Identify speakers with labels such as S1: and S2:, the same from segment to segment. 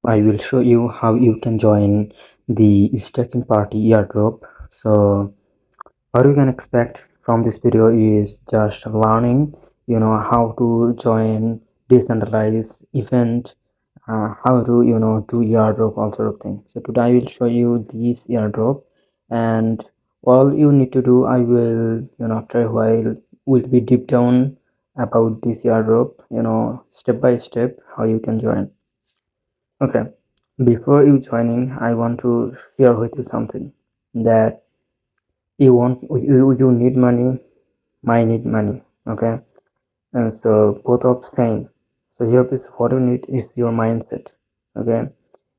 S1: I will show you how you can join the staking party airdrop. So what you can expect from this video is just learning, how to join decentralized event, how to, do airdrop, all sort of things. So today I will show you this airdrop, and all you need to do, I will, after a while, will be deep down about this airdrop, step by step, how you can join. Okay, before you joining, I want to share with you something that you need money, I need money. Okay, and so both of same. So here is what you need is your mindset. Okay,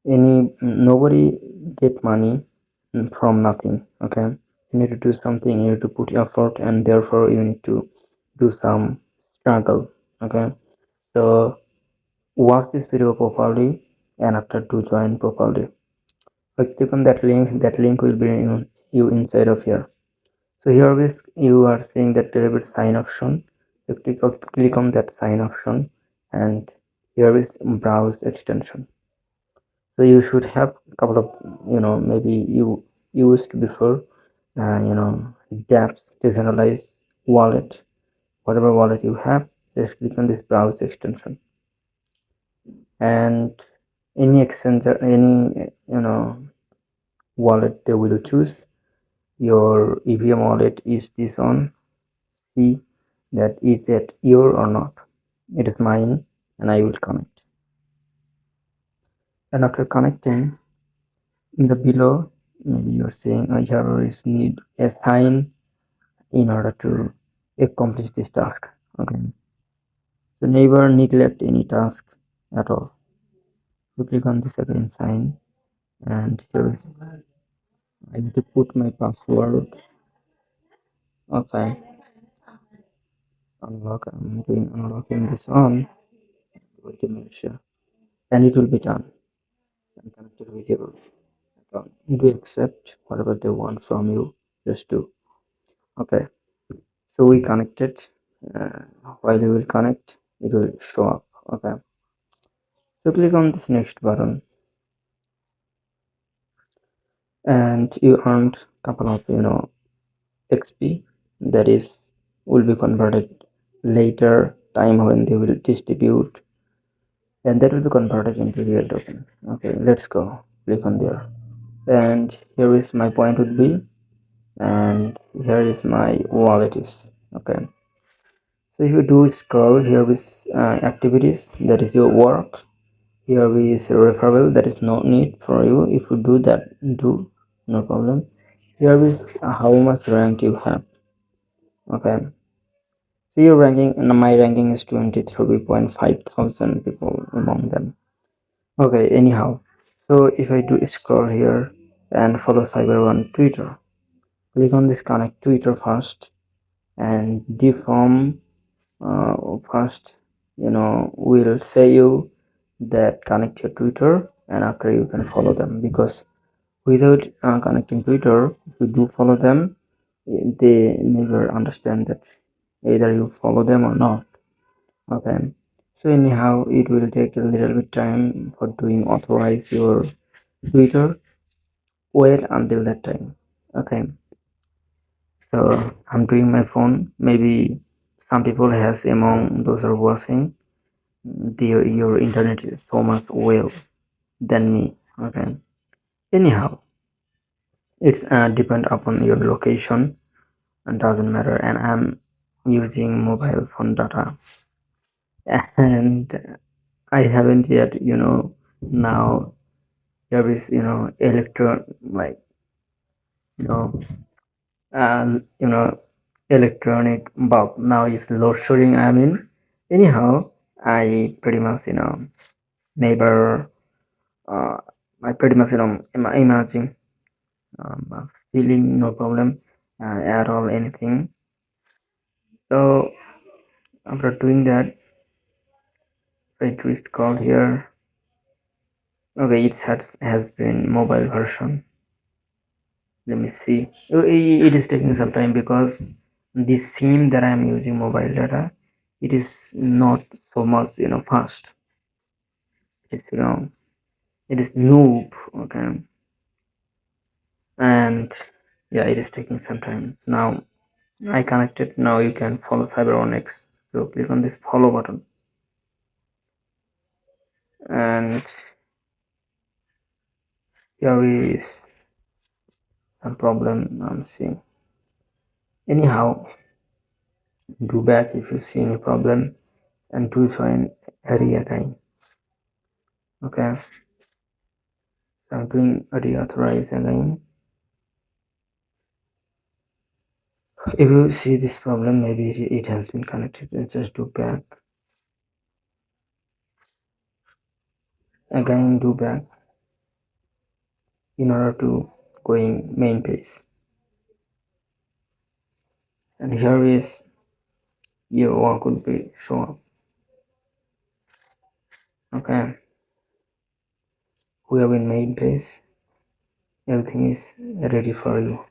S1: nobody get money from nothing. Okay, you need to do something. You need to put effort, and therefore you need to do some struggle. Okay, so watch this video properly, and after to join properly. Click on that link will bring you inside of here. So here is you are seeing that there is sign option. So click on that sign option, and here is browse extension. So you should have a couple of maybe you used before, dApps, decentralized wallet, whatever wallet you have, just click on this browse extension, and any exchange or any wallet they will choose. Your EVM wallet is this on. See that is that your or not. It is mine, and I will connect. And after connecting, in the below, maybe you're saying here is need a sign in order to accomplish this task. Okay. So never neglect any task at all. So click on this again sign, and here is I need to put my password. Okay. Unlock. I'm doing unlocking this on. Wait a minute, sure. And it will be done. And connected with your account. Do accept whatever they want from you. Just do. Okay. So we connected. Uh, while you will connect, it will show up. Okay. So click on this next button, and you earned couple of XP that is will be converted later time when they will distribute, and that will be converted into real token. Okay, let's go. Click on there, and here is my point would be, and here is my wallet is. Okay, so if you do scroll, here is activities, that is your work. Here is referral, that is no need for you. If you do that, do no problem. Here is how much rank you have. Okay, so your ranking, my ranking is 23.5 thousand people among them. Okay, anyhow, so if I do scroll here and follow cyber on Twitter, click on this connect Twitter first, and deform first will say you that connect your Twitter, and after you can follow them, because without connecting Twitter, if you do follow them, they never understand that either you follow them or not. Okay, so anyhow it will take a little bit time for doing authorize your Twitter. Wait until that time. Okay, so I'm doing my phone. Maybe some people has among those are watching, your internet is so much well than me. Okay, anyhow it's depend upon your location, and doesn't matter, and I'm using mobile phone data, and I haven't yet now there is electron like you know you know electronic bulb now is load showing. I mean, anyhow, I pretty much never uh, I pretty much imagine feeling no problem at all anything. So after doing that, I twist call here. Okay, has been mobile version. Let me see. It is taking some time because the sim that I am using mobile data, it is not so much fast. It's It is noob. Okay, and yeah, it is taking some time. Now I connected. Now you can follow CyberOnyx. So click on this follow button, and here is some problem I'm seeing. Anyhow, do back if you see any problem, and do join Harry again. Okay, so I'm doing a reauthorize again. If you see this problem, maybe it has been connected, and just do back again, do back in order to going main page. And here is your work would be show up. Okay, we are in main page, everything is ready for you.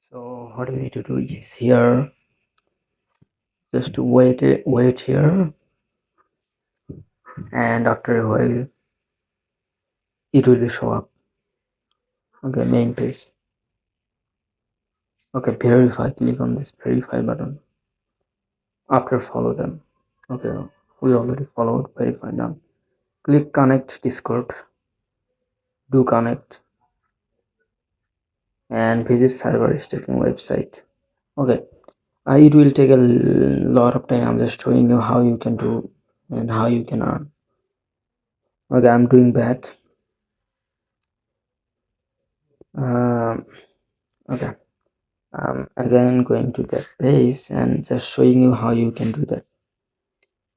S1: So what we need to do is here just to wait here, and after a while it will be show up. Okay, main page. Okay, verify, click on this verify button after follow them. Okay, we already followed, verify now. Click connect Discord, do connect, and visit cyber staking website. Okay, it will take a lot of time. I'm just showing you how you can do and how you can earn. Okay, I'm doing back. um, okay, again going to that page and just showing you how you can do that.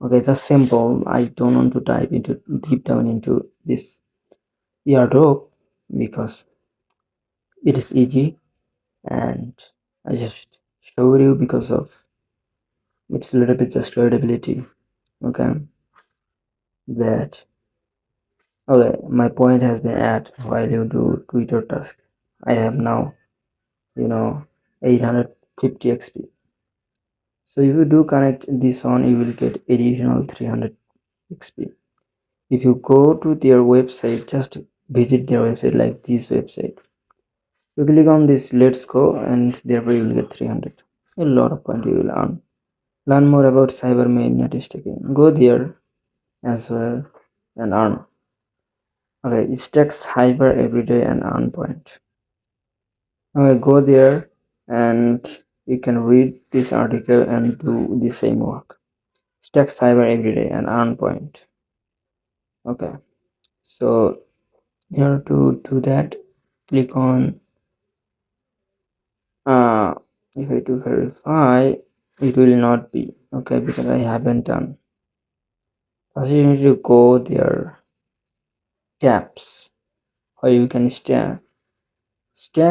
S1: Okay, it's simple. I don't want to dive into deep down into this airdrop because it is easy, and I just showed you because of it's a little bit just readability. Okay, that okay, my point has been at while you do Twitter task. I have now 850 XP. So if you do connect this on, you will get additional 300 XP. If you go to their website, just visit their website like this website. You click on this let's go, and therefore you will get 300. A lot of point you will earn. Learn more about cyber mainnet staking. Go there as well and earn. Okay, stack cyber every day and earn point. Okay, go there and you can read this article and do the same work. Stack cyber every day and earn point. Okay, so here to do that, click on if I do verify, it will not be okay because I haven't done. First you need to go there tabs where you can stack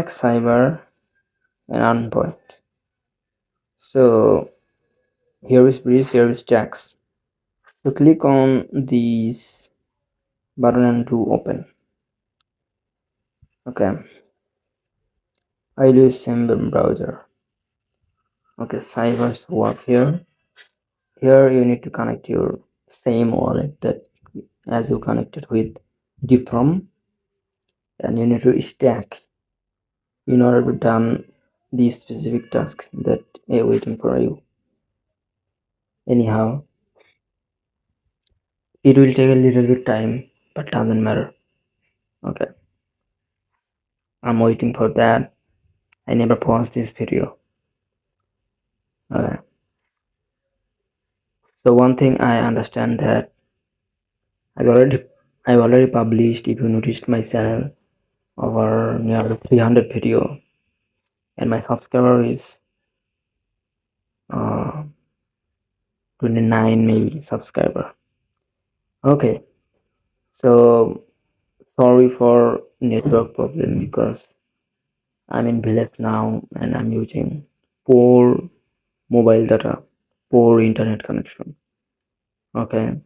S1: cyber and earn point. So here is breeze, here is stacks. So click on these button and to open. Okay, I use same browser. Okay, cybers work here. Here you need to connect your same wallet that as you connected with different, and you need to stack in order to done these specific tasks that are waiting for you. Anyhow, it will take a little bit time, but doesn't matter. Okay, I'm waiting for that. I never paused this video. Okay, so one thing I understand that I've already I've already published, if you noticed my channel, over near 300 video, and my subscriber is 29 maybe subscriber. Okay, so sorry for network problem because I'm in village now and I'm using poor mobile data, poor internet connection. Okay,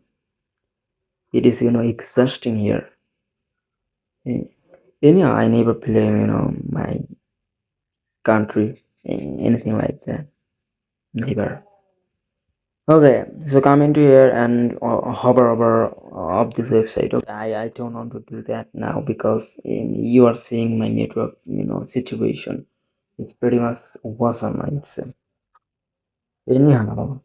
S1: it is exhausting here. Anyhow, I never blame my country, anything like that. Never. Okay, so come into here and hover over of this website. Okay, I don't want to do that now because you are seeing my network, situation. It's pretty much awesome, I would say. Anyhow,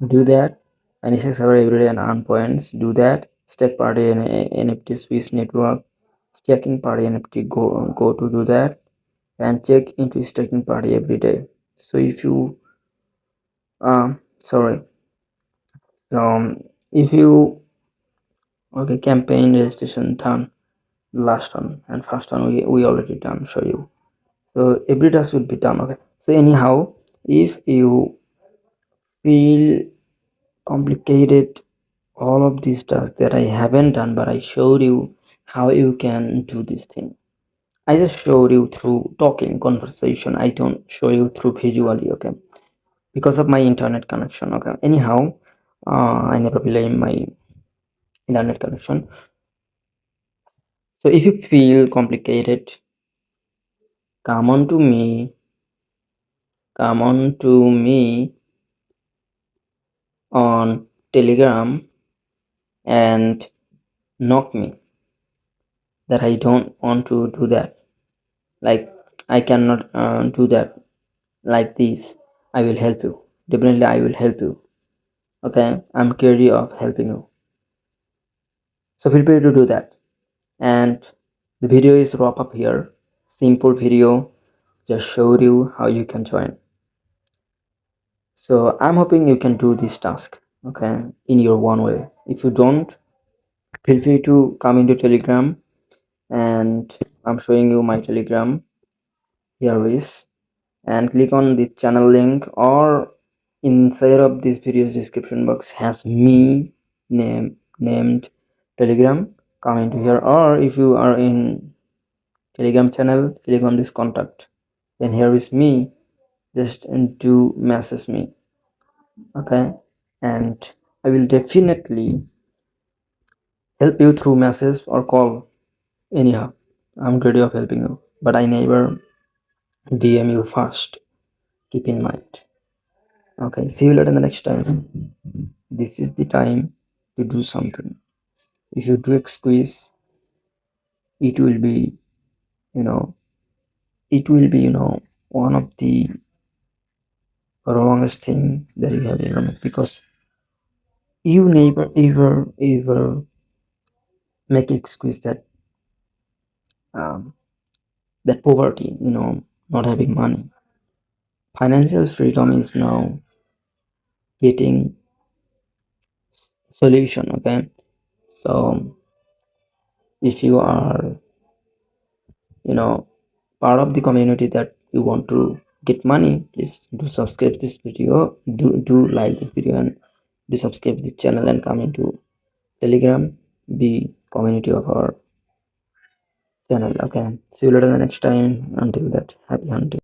S1: do that. Initial server every day and earn points. Do that. Stake party and NFT Swiss network. Staking party NFT, go to do that, and check into staking party every day. So if you sorry, if you, okay, campaign registration done, last one and first one we already done, show you. So every task will be done. Okay, so anyhow, if you feel complicated all of these tasks that I haven't done, but I showed you how you can do this thing. I just showed you through talking conversation. I don't show you through visually, okay? Because of my internet connection, okay? Anyhow, I never blame my internet connection. So if you feel complicated, come on to me, come on to me on Telegram and knock me that I don't want to do that. Like, I cannot do that like this. I will help you. Definitely, I will help you. Okay, I'm curious of helping you. So feel free to do that. And the video is wrap up here. Simple video, just showed you how you can join. So I'm hoping you can do this task, okay, in your one way. If you don't, feel free to come into Telegram, and I'm showing you my Telegram. Here is, and click on the channel link, or inside of this video's description box has me named Telegram. Come into here, or if you are in Telegram channel, click on this contact, then here is me. Just do message me, okay, and I will definitely help you through message or call. Anyhow, I'm ready of helping you, but I never DM you first. Keep in mind. Okay, see you later the next time. This is the time to do something. If you do squeeze, it will be, you know, one of the wrongest thing that you have ever made, because you never ever make excuse that um, that poverty, not having money. Financial freedom is now getting solution. Okay, so if you are, you know part of the community that you want to get money, please do subscribe this video, do like this video, and do subscribe this channel, and come into Telegram, the community of our channel. Okay, see you later the next time. Until that, happy hunting.